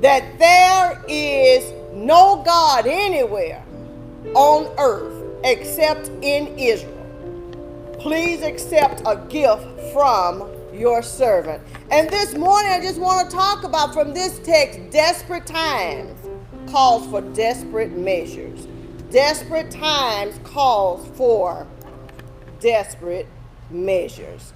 that there is no God anywhere on earth except in Israel. Please accept a gift from your servant. And this morning I just want to talk about from this text, desperate times calls for desperate measures. Desperate times calls for desperate measures.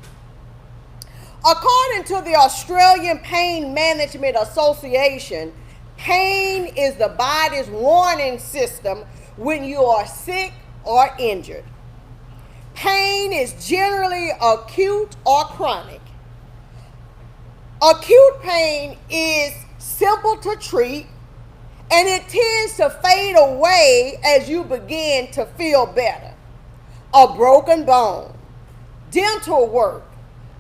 According to the Australian Pain Management Association, pain is the body's warning system when you are sick or injured. Pain is generally acute or chronic. Acute pain is simple to treat, and it tends to fade away as you begin to feel better. A broken bone, dental work,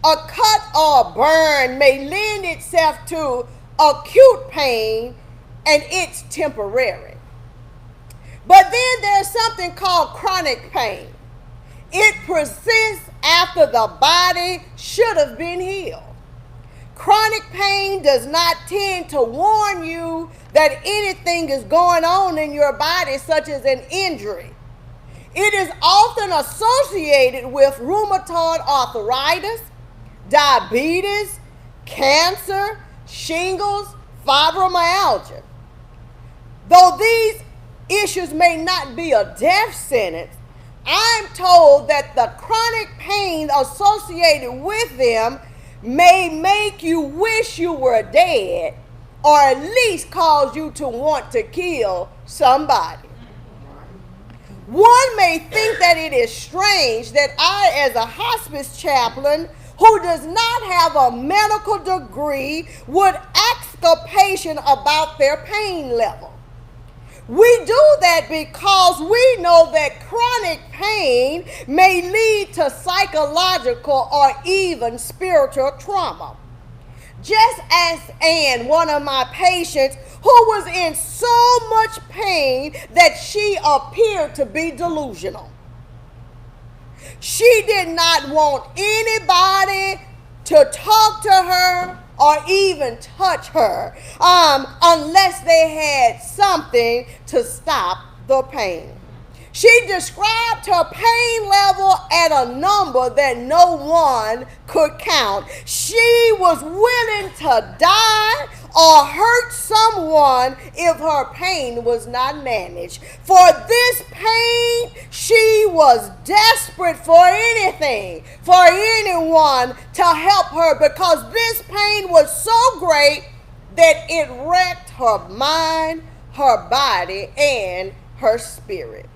a cut or a burn may lend itself to acute pain, and it's temporary. But then there's something called chronic pain. It persists after the body should have been healed. Chronic pain does not tend to warn you that anything is going on in your body, such as an injury. It is often associated with rheumatoid arthritis, diabetes, cancer, shingles, fibromyalgia. Though these issues may not be a death sentence, I'm told that the chronic pain associated with them may make you wish you were dead, or at least cause you to want to kill somebody. One may think that it is strange that I, as a hospice chaplain who does not have a medical degree, would ask a patient about their pain level. We do that because we know that chronic pain may lead to psychological or even spiritual trauma. Just as Anne, one of my patients, who was in so much pain that she appeared to be delusional. She did not want anybody to talk to her or even touch her unless they had something to stop the pain. She described her pain level at a number that no one could count. She was willing to die or hurt someone if her pain was not managed. For this pain, she was desperate for anything, for anyone to help her, because this pain was so great that it wrecked her mind, her body, and her spirit.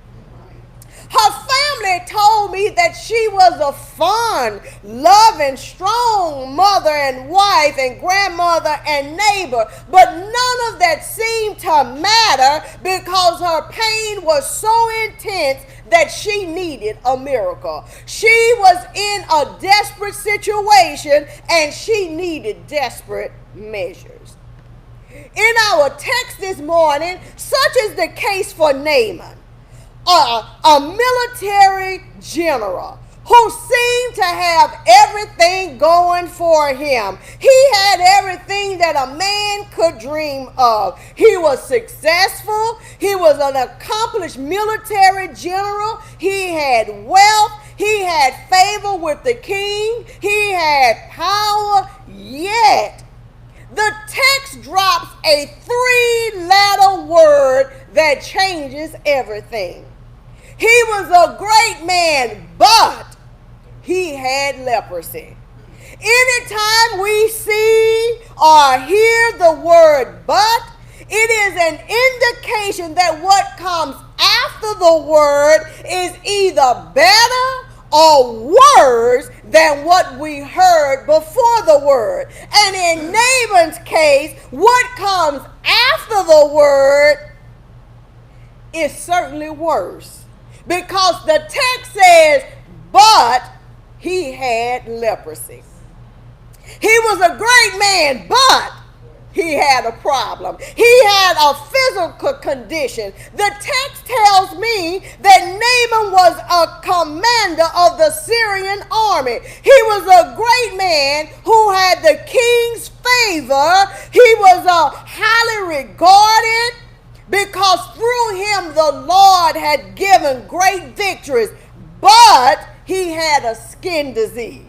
Her family told me that she was a fun, loving, strong mother and wife and grandmother and neighbor, but none of that seemed to matter because her pain was so intense that she needed a miracle. She was in a desperate situation and she needed desperate measures. In our text this morning, such is the case for Naaman, a military general who seemed to have everything going for him. He had everything that a man could dream of. He was successful. He was an accomplished military general. He had wealth. He had favor with the king. He had power. Yet, the text drops a 3-letter word that changes everything. He was a great man, but he had leprosy. Anytime we see or hear the word but, it is an indication that what comes after the word is either better or worse than what we heard before the word. And in Naaman's case, what comes after the word is certainly worse. Because the text says, but he had leprosy. He was a great man, but he had a problem. He had a physical condition. The text tells me that Naaman was a commander of the Syrian army. He was a great man who had the king's favor. He was a highly highly regarded because through him the Lord had given great victories, but he had a skin disease.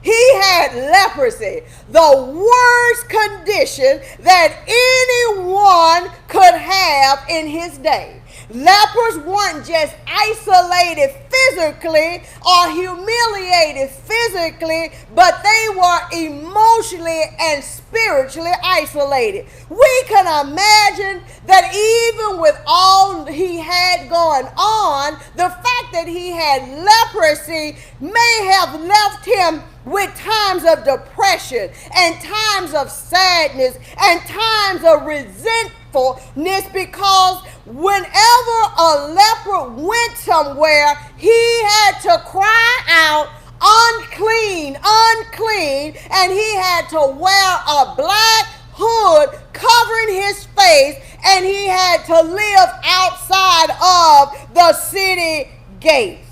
He had leprosy, the worst condition that anyone could have in his day. Lepers weren't just isolated physically or humiliated physically, but they were emotionally and spiritually isolated. We can imagine that even with all he had going on, the fact that he had leprosy may have left him with times of depression and times of sadness and times of resentfulness, because whenever a leper went somewhere, he had to cry out, unclean, unclean, and he had to wear a black hood covering his face, and he had to live outside of the city gates.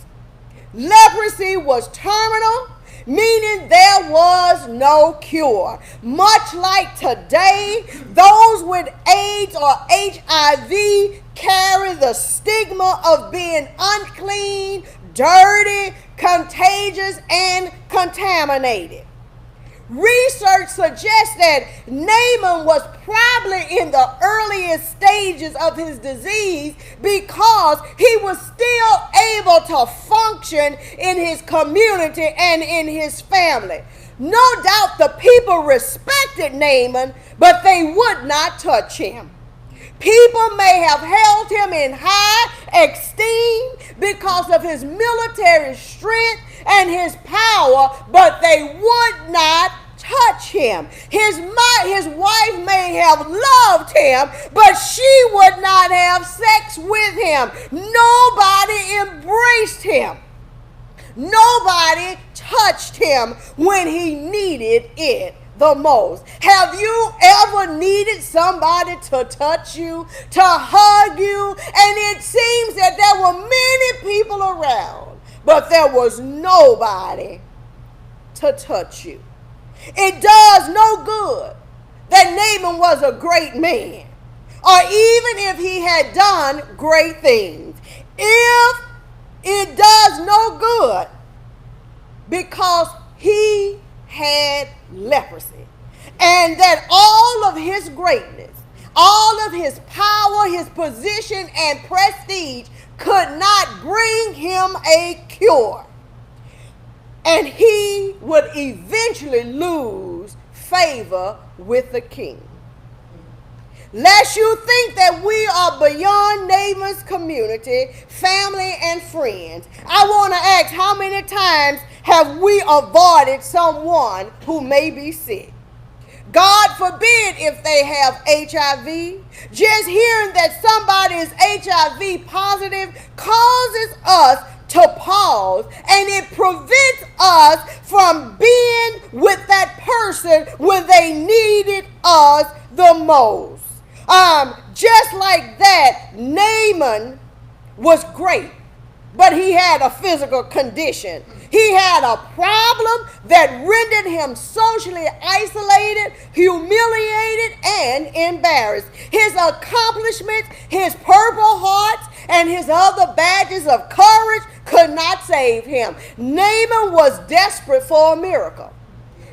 Leprosy was terminal, meaning there was no cure. Much like today, those with AIDS or HIV carry the stigma of being unclean, dirty, contagious, and contaminated. Research suggests that Naaman was probably in the earliest stages of his disease because he was still able to function in his community and in his family. No doubt the people respected Naaman, but they would not touch him. People may have held him in high esteem because of his military strength and his power, but they would not touch him. His wife may have loved him, but she would not have sex with him. Nobody embraced him. Nobody touched him when he needed it the most. Have you ever needed somebody to touch you, to hug you? And it seems that there were many people around, but there was nobody to touch you. It does no good that Naaman was a great man, or even if he had done great things. If it does no good because he had leprosy, and that all of his greatness, all of his power, his position, and prestige could not bring him a cure. And he would eventually lose favor with the king. Lest you think that we are beyond Naaman's community, family, and friends, I want to ask, how many times have we avoided someone who may be sick? God forbid if they have HIV. Just hearing that somebody is HIV positive causes us to pause, and it prevents us from being with that person when they needed us the most. Just like that, Naaman was great, but he had a physical condition. He had a problem that rendered him socially isolated, humiliated, and embarrassed. His accomplishments, his Purple Hearts, and his other badges of courage could not save him. Naaman was desperate for a miracle.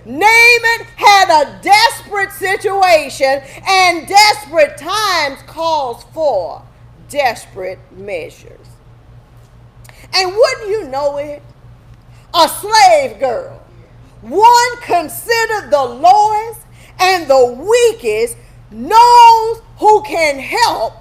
Naaman had a desperate situation, and desperate times calls for desperate measures. And wouldn't you know it? A slave girl, one considered the lowest and the weakest, knows who can help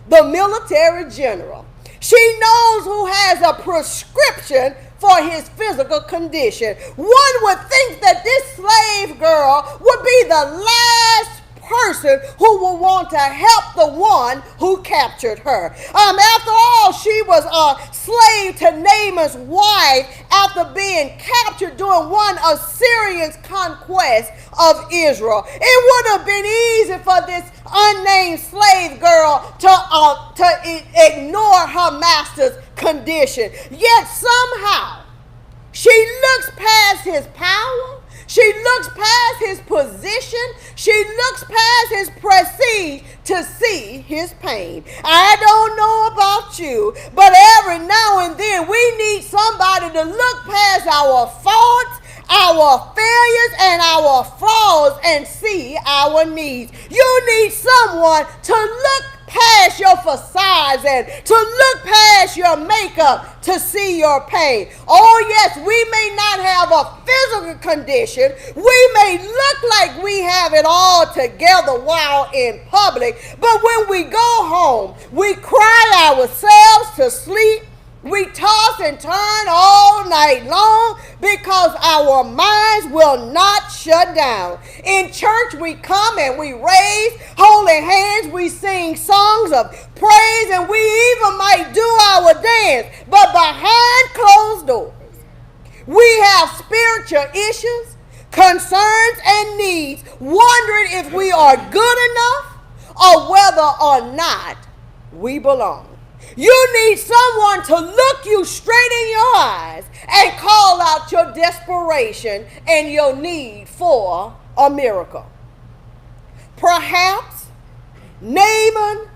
the military general. She knows who has a prescription for his physical condition. One would think that this slave girl would be the last person who will want to help the one who captured her. After all, she was a slave to Naaman's wife after being captured during one of Syrian's conquest of Israel. It would have been easy for this unnamed slave girl to ignore her master's condition. Yet somehow she looks past his power. She looks past his position. She looks past his prestige to see his pain. I don't know about you, but every now and then we need somebody to look past our faults, our failures, and our flaws and see our needs. You need someone to look past your facades and to look past your makeup to see your pain. Oh yes, we may not have a physical condition. We may look like we have it all together while in public, but when we go home, we cry ourselves to sleep. We toss and turn all night long because our minds will not shut down. In church, we come and we raise holy hands. We sing songs of praise, and we even might do our dance. But behind closed doors, we have spiritual issues, concerns, and needs, wondering if we are good enough or whether or not we belong. You need someone to look you straight in your eyes and call out your desperation and your need for a miracle. Perhaps Naaman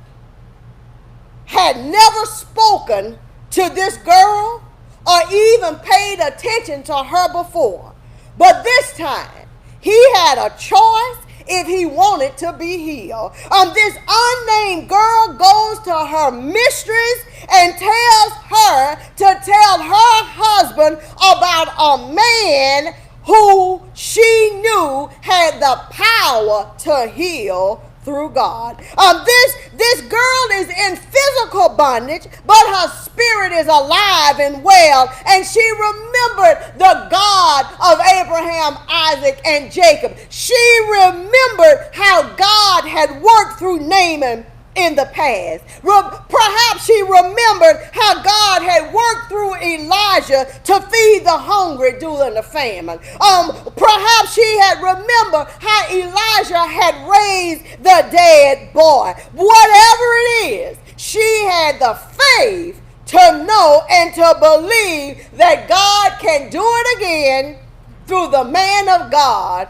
had never spoken to this girl or even paid attention to her before. But this time, he had a choice if he wanted to be healed. This unnamed girl goes to her mistress and tells her to tell her husband about a man who she knew had the power to heal through God. This girl is in physical bondage, but her spirit is alive and well, and she remembered the God of Abraham, Isaac, and Jacob. She remembered how God had worked through Naaman in the past. Perhaps she remembered how God had worked through Elijah to feed the hungry during the famine. Perhaps she had remembered how Elijah had raised the dead boy. Whatever it is, she had the faith to know and to believe that God can do it again through the man of God,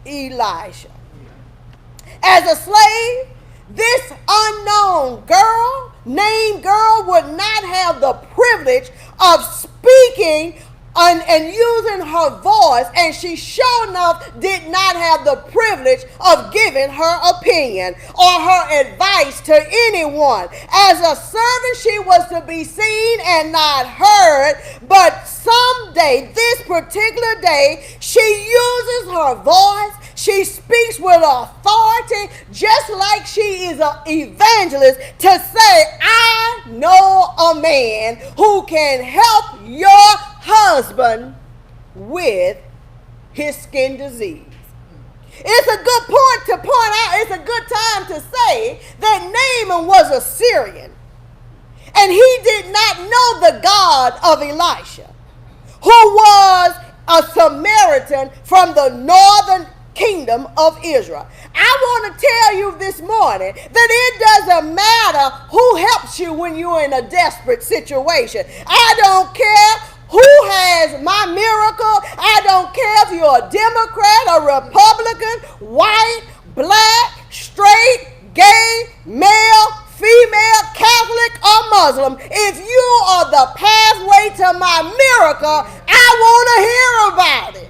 Elisha. As a slave, this unknown named girl would not have the privilege of speaking and using her voice, and she sure enough did not have the privilege of giving her opinion or her advice to anyone. As a servant, she was to be seen and not heard, but someday, this particular day, she uses her voice. She speaks with authority, just like she is an evangelist, to say, I know a man who can help your husband with his skin disease. It's a good point to point out, it's a good time to say that Naaman was a Syrian, and he did not know the God of Elisha, who was a Samaritan from the northern kingdom of Israel. I want to tell you this morning that it doesn't matter who helps you when you're in a desperate situation. I don't care who has my miracle. I don't care if you're a Democrat or Republican, white, black, straight, gay, male, female, Catholic, or Muslim. If you are the pathway to my miracle, I want to hear about it.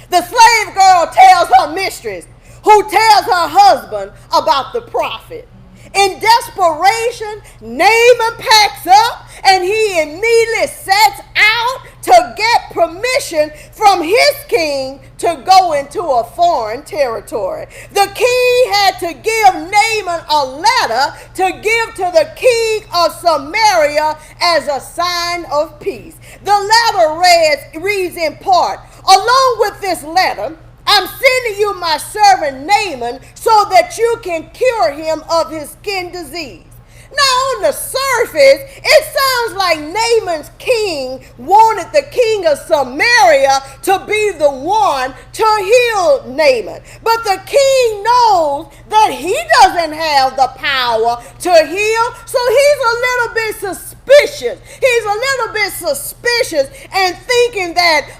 The slave girl tells her mistress, who tells her husband about the prophet. In desperation, Naaman packs up and he immediately sets out to get permission from his king to go into a foreign territory. The king had to give Naaman a letter to give to the king of Samaria as a sign of peace. The letter reads in part, along with this letter, I'm sending you my servant Naaman so that you can cure him of his skin disease. Now, on the surface, it sounds like Naaman's king wanted the king of Samaria to be the one to heal Naaman. But the king knows that he doesn't have the power to heal, so he's a little bit suspicious suspicious. He's a little bit suspicious and thinking that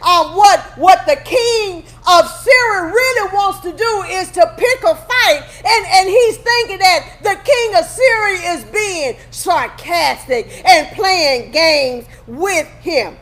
what the king of Syria really wants to do is to pick a fight. And he's thinking that the king of Syria is being sarcastic and playing games with him.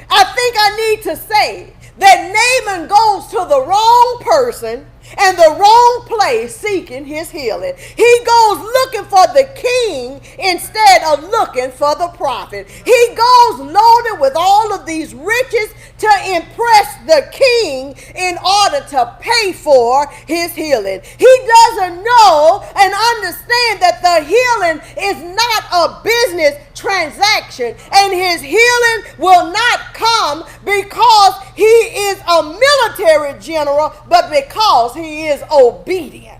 I think I need to say that Naaman goes to the wrong person and the wrong place seeking his healing. He goes looking for the king instead of looking for the prophet. He goes loaded with all of these riches to impress the king in order to pay for his healing. He doesn't know and understand that the healing is not a business transaction, and his healing will not come because he is a military general, but because he is obedient.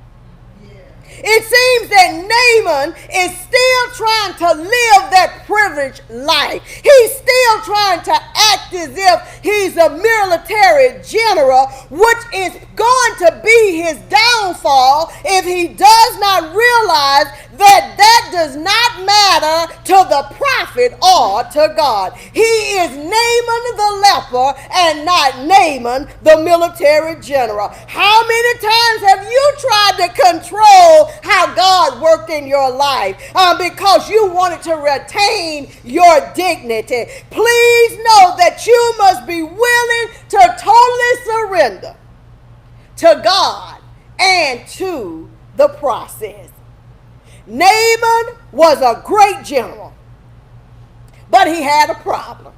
It seems that Naaman is still trying to live that privileged life. He's still trying to act as if he's a military general, which is going to be his downfall if he does not realize that does not matter to the prophet or to God. He is Naaman the leper and not Naaman the military general. How many times have you tried to control how God worked in your life because you wanted to retain your dignity? Please know that you must be willing to totally surrender to God and to the process. Naaman was a great general, but he had a problem.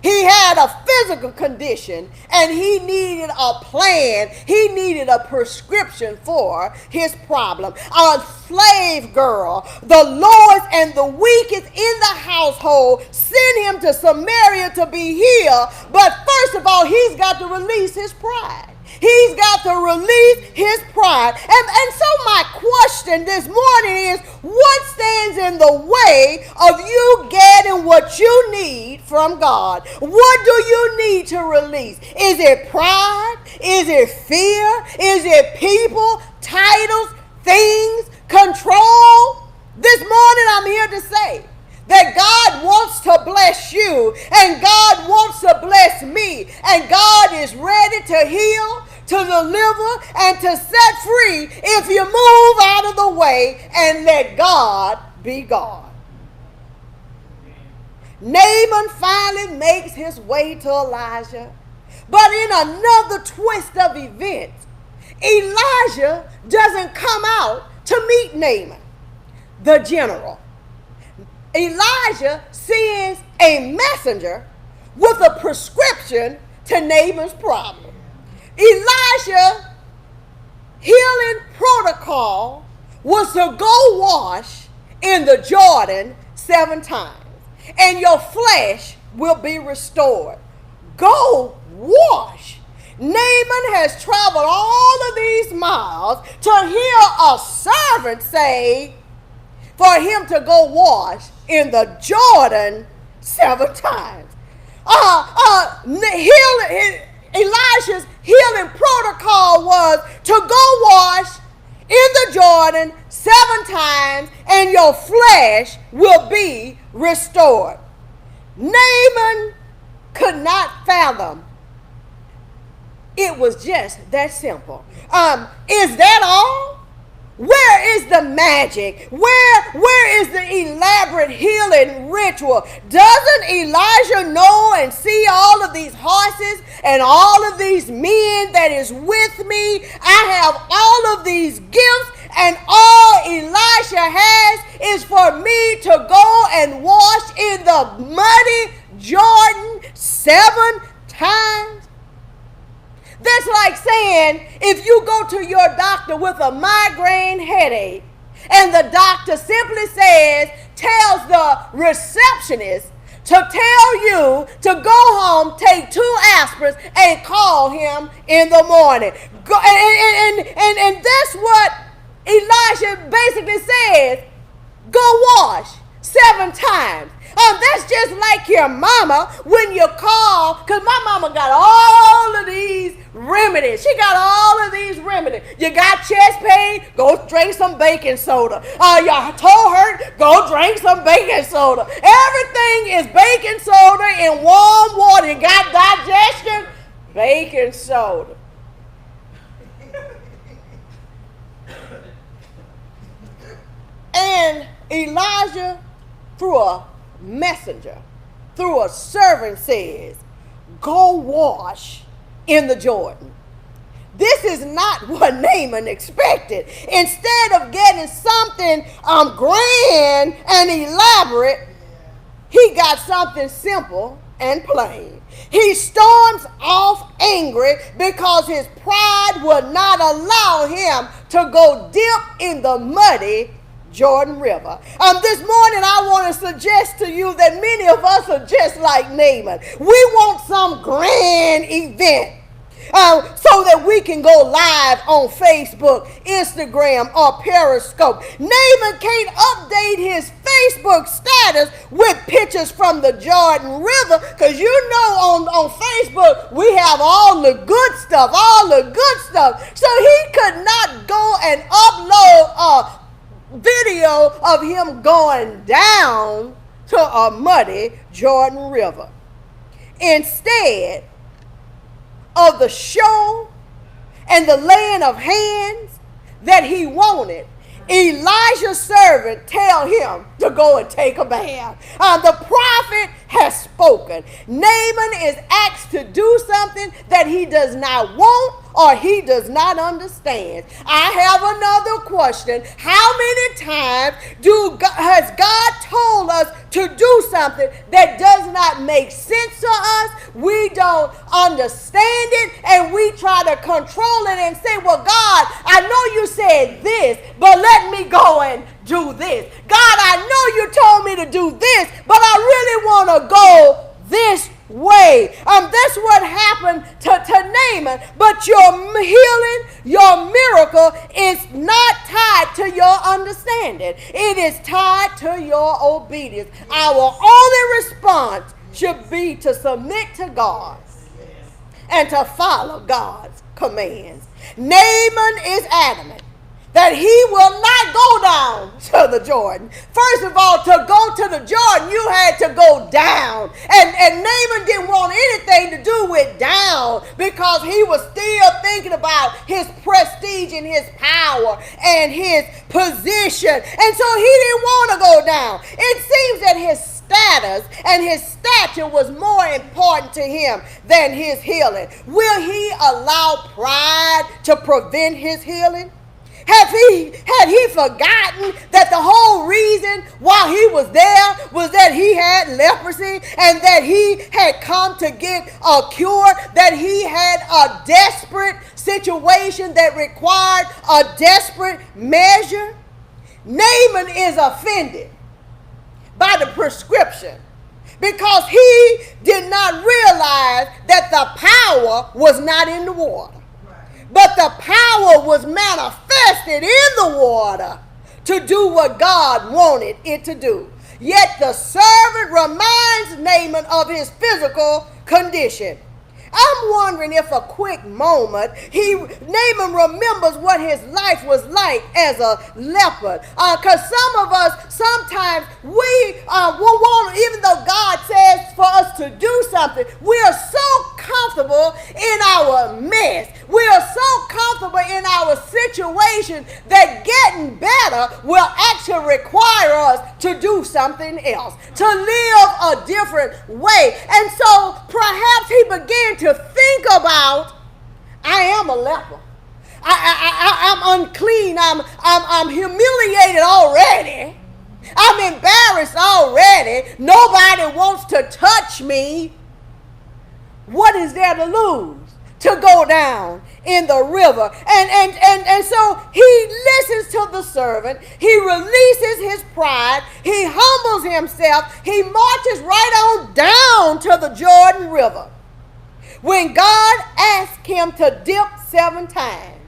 He had a physical condition, and he needed a plan. He needed a prescription for his problem. A slave girl, the lowest and the weakest in the household, sent him to Samaria to be healed. But first of all, he's got to release his pride. He's got to release his pride. And so my question this morning is, what stands in the way of you getting what you need from God? What do you need to release? Is it pride? Is it fear? Is it people, titles, things, control? This morning I'm here to say that God wants to bless you, and God wants to bless me, and God is ready to heal, to deliver, and to set free if you move out of the way and let God be God. Naaman finally makes his way to Elijah, but in another twist of events, Elijah doesn't come out to meet Naaman, the general. Elijah sends a messenger with a prescription to Naaman's problem. Elijah's healing protocol was to go wash in the Jordan 7 times, and your flesh will be restored. Go wash. Naaman has traveled all of these miles to hear a servant say for him to go wash in the Jordan 7 times. Elijah's healing protocol was to go wash in the Jordan 7 times and your flesh will be restored. Naaman could not fathom it was just that simple. Is that all? Where is the magic? Where is the elaborate healing ritual? Doesn't Elijah know and see all of these horses and all of these men that is with me? I have all of these gifts, and all Elisha has is for me to go and wash in the muddy Jordan 7 times. That's like saying if you go to your doctor with a migraine headache and the doctor simply tells the receptionist to tell you to go home, take 2 aspirins, and call him in the morning. And that's what Elisha basically says. Go wash 7 times. That's just like your mama when you call, because my mama got all of these remedies. She got all of these remedies. You got chest pain, go drink some baking soda. Your toe hurt, go drink some baking soda. Everything is baking soda in warm water. You got digestion, baking soda. And Elijah, through a messenger, through a servant, says, go wash in the Jordan. This is not what Naaman expected. Instead of getting something grand and elaborate, he got something simple and plain. He storms off angry because his pride would not allow him to go dip in the muddy Jordan River. This morning I want to suggest to you that many of us are just like Naaman. We want some grand event so that we can go live on Facebook, Instagram, or Periscope. Naaman can't update his Facebook status with pictures from the Jordan River, because you know on Facebook we have all the good stuff, So he could not go and upload a video of him going down to a muddy Jordan River. Instead of the show and the laying of hands that he wanted, Elijah's servant tell him to go and take a bath. The prophet has spoken. Naaman is asked to do something that he does not want or he does not understand. I have another question. How many times has God told us to do something that does not make sense to us? We don't understand it, and we try to control it and say, well, God, I know you said this, but let me go and do this. God, I know you told me to do this, but I really want to go this way. That's what happened to Naaman. But your healing, your miracle is not tied to your understanding. It is tied to your obedience. Our only response should be to submit to God and to follow God's commands. Naaman is adamant that he will not go down to the Jordan. First of all, to go to the Jordan, you had to go down. And Naaman didn't want anything to do with down, because he was still thinking about his prestige and his power and his position. And so he didn't want to go down. It seems that his status and his stature was more important to him than his healing. Will he allow pride to prevent his healing? Had he forgotten that the whole reason why he was there was that he had leprosy and that he had come to get a cure, that he had a desperate situation that required a desperate measure? Naaman is offended by the prescription because he did not realize that the power was not in the water. But the power was manifested in the water to do what God wanted it to do. Yet the servant reminds Naaman of his physical condition. I'm wondering if a quick moment, Naaman remembers what his life was like as a leper. Because some of us, sometimes we will want, even though God says for us to do something, we are so comfortable in our mess. We are so comfortable in our situation that getting better will actually require us to do something else, to live a different way. And so perhaps he began to think about, I am a leper. I'm unclean. I'm humiliated already. I'm embarrassed already. Nobody wants to touch me. What is there to lose? To go down in the river. And so he listens to the servant. He releases his pride. He humbles himself. He marches right on down to the Jordan River. When God asked him to dip 7 times,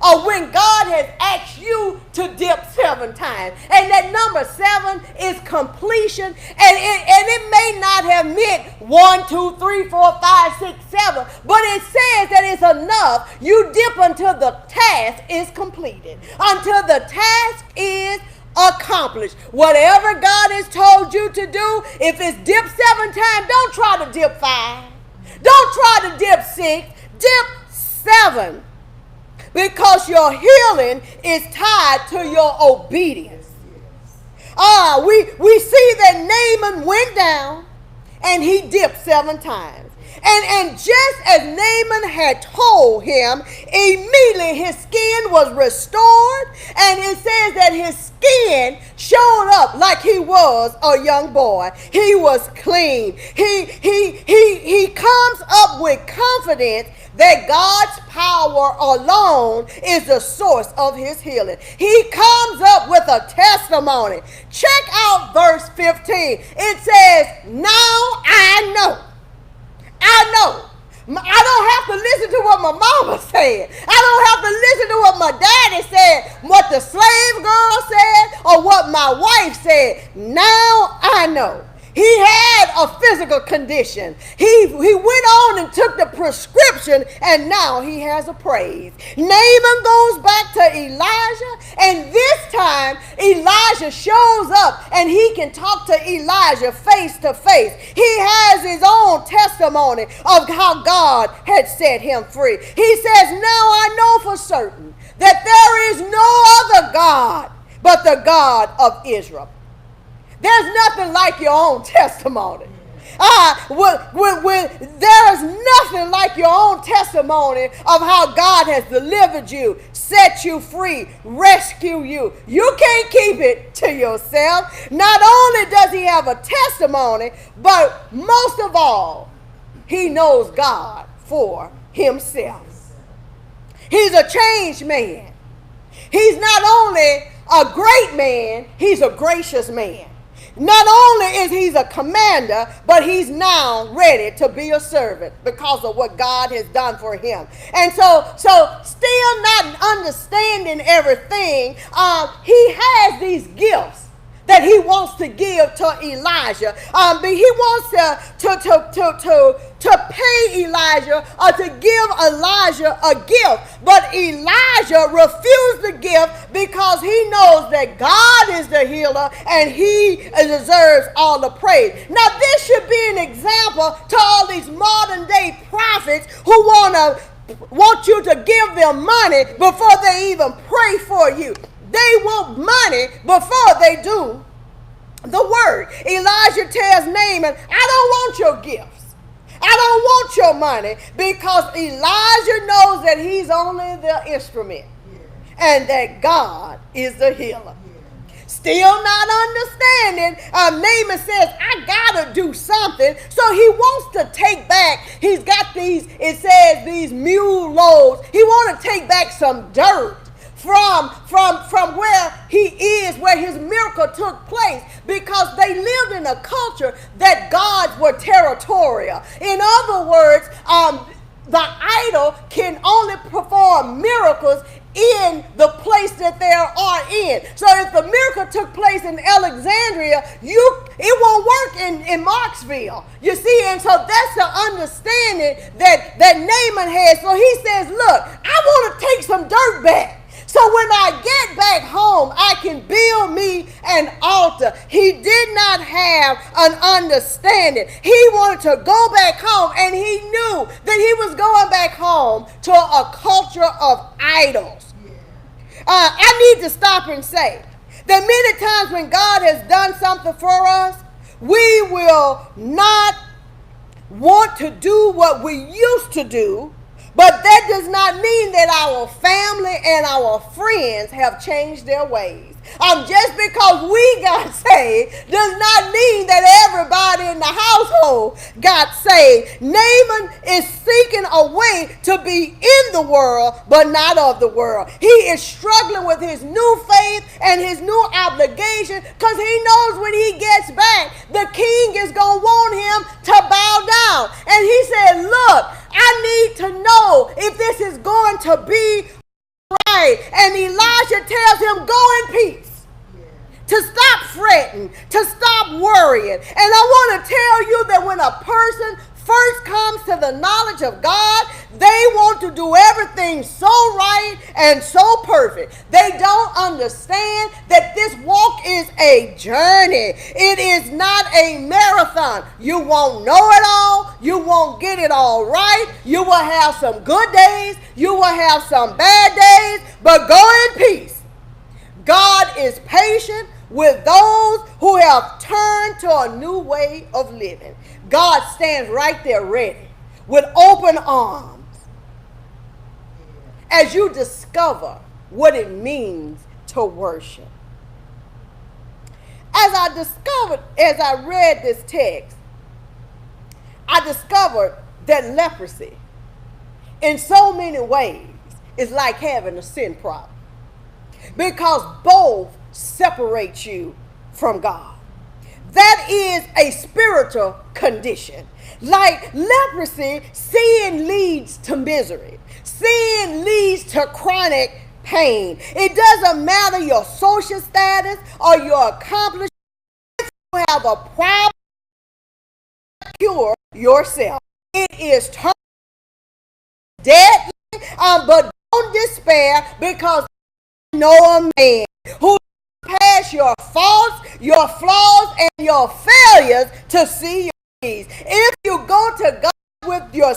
or when God has asked you to dip 7 7 times. And that number 7 is completion. And it may not have meant 1, 2, 3, 4, 5, 6, 7, but it says that it's enough. You dip until the task is completed, until the task is accomplished. Whatever God has told you to do, if it's dip 7 times, don't try to dip 5. Don't try to dip 6. Dip 7. Because your healing is tied to your obedience. We see that Naaman went down and he dipped 7 times. And just as Naaman had told him, immediately his skin was restored, and it says that his skin showed up like he was a young boy. He was clean. He comes up with confidence that God's power alone is the source of his healing. He comes up with a testimony. Check out verse 15. It says, now I know. I don't have to listen to what my mama said. I don't have to listen to what my daddy said, what the slave girl said, or what my wife said. Now I know. He had a physical condition. He went on and took the prescription, and now he has a praise. Naaman goes back to Elijah, and this time Elijah shows up, and he can talk to Elijah face to face. He has his own testimony of how God had set him free. He says, now I know for certain that there is no other God but the God of Israel. There's nothing like your own testimony. There's nothing like your own testimony of how God has delivered you, set you free, rescue you. You can't keep it to yourself. Not only does he have a testimony, but most of all, he knows God for himself. He's a changed man. He's not only a great man, he's a gracious man. Not only is he a commander, but he's now ready to be a servant because of what God has done for him. And so still not understanding everything, he has these gifts that he wants to give to Elijah. He wants to pay Elijah or to give Elijah a gift. But Elijah refused the gift because he knows that God is the healer and he deserves all the praise. Now this should be an example to all these modern day prophets who want you to give them money before they even pray for you. They want money before they do the word. Elijah tells Naaman, I don't want your gifts. I don't want your money, because Elijah knows that he's only the instrument and that God is the healer. Still not understanding, Naaman says, I gotta do something. So he wants to take back, he's got these mule loads. He wants to take back some dirt from where he is, where his miracle took place, because they lived in a culture that gods were territorial. In other words, the idol can only perform miracles in the place that they are in. So if the miracle took place in Alexandria, it won't work in Marksville. You see, and so that's the understanding that Naaman has. So he says, look, I want to take some dirt back. So when I get back home, I can build me an altar. He did not have an understanding. He wanted to go back home, and he knew that he was going back home to a culture of idols. I need to stop and say that many times when God has done something for us, we will not want to do what we used to do. But that does not mean that our family and our friends have changed their ways. Just because we got saved does not mean that everybody in the household got saved. Naaman is seeking a way to be in the world, but not of the world. He is struggling with his new faith and his new obligation, because he knows when he gets back, the king is going to want him to bow down. And he said, look, I need to know if this is going to be right. And Elijah tells him, go in peace. to stop fretting, to stop worrying. And I want to tell you that when a person first comes to the knowledge of God, they want to do everything so right and so perfect. They don't understand that this walk is a journey. It is not a marathon. You won't know it all. You won't get it all right. You will have some good days. You will have some bad days, but go in peace. God is patient with those who have turned to a new way of living. God stands right there ready with open arms as you discover what it means to worship. As I read this text, I discovered that leprosy in so many ways is like having a sin problem, because both separate you from God. That is a spiritual condition. Like leprosy, sin leads to misery. Sin leads to chronic pain. It doesn't matter your social status or your accomplishment. If you have a problem, cure yourself. It is deadly, but don't despair, because you know a man who past your faults, your flaws, and your failures to see your needs. If you go to God with your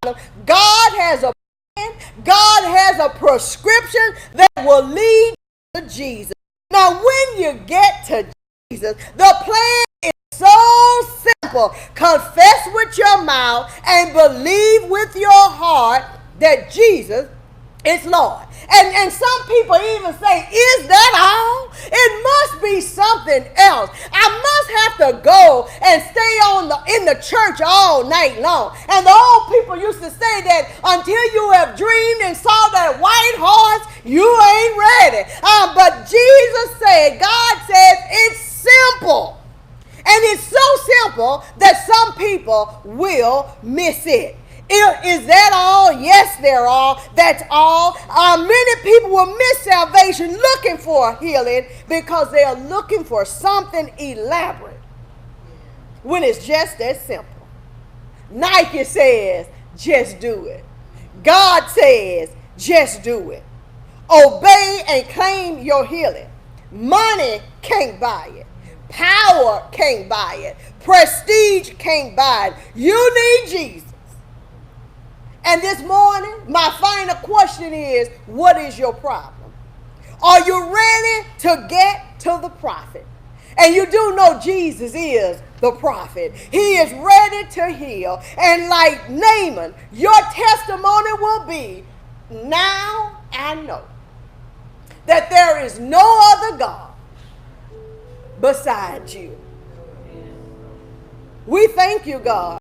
problem, God has a plan, God has a prescription that will lead to Jesus. Now, when you get to Jesus, the plan is so simple. Confess with your mouth and believe with your heart that Jesus is Lord. And some people even say, is that all? It must be something else. I must have to go and stay in the church all night long. And the old people used to say that until you have dreamed and saw that white horse, you ain't ready. But Jesus said, God says it's simple. And it's so simple that some people will miss it. Is that all? Yes, they're all. That's all. Many people will miss salvation looking for a healing because they are looking for something elaborate when it's just that simple. Nike says, just do it. God says, just do it. Obey and claim your healing. Money can't buy it. Power can't buy it. Prestige can't buy it. You need Jesus. And this morning, my final question is, what is your problem? Are you ready to get to the prophet? And you do know Jesus is the prophet. He is ready to heal. And like Naaman, your testimony will be, now I know that there is no other God besides you. We thank you, God,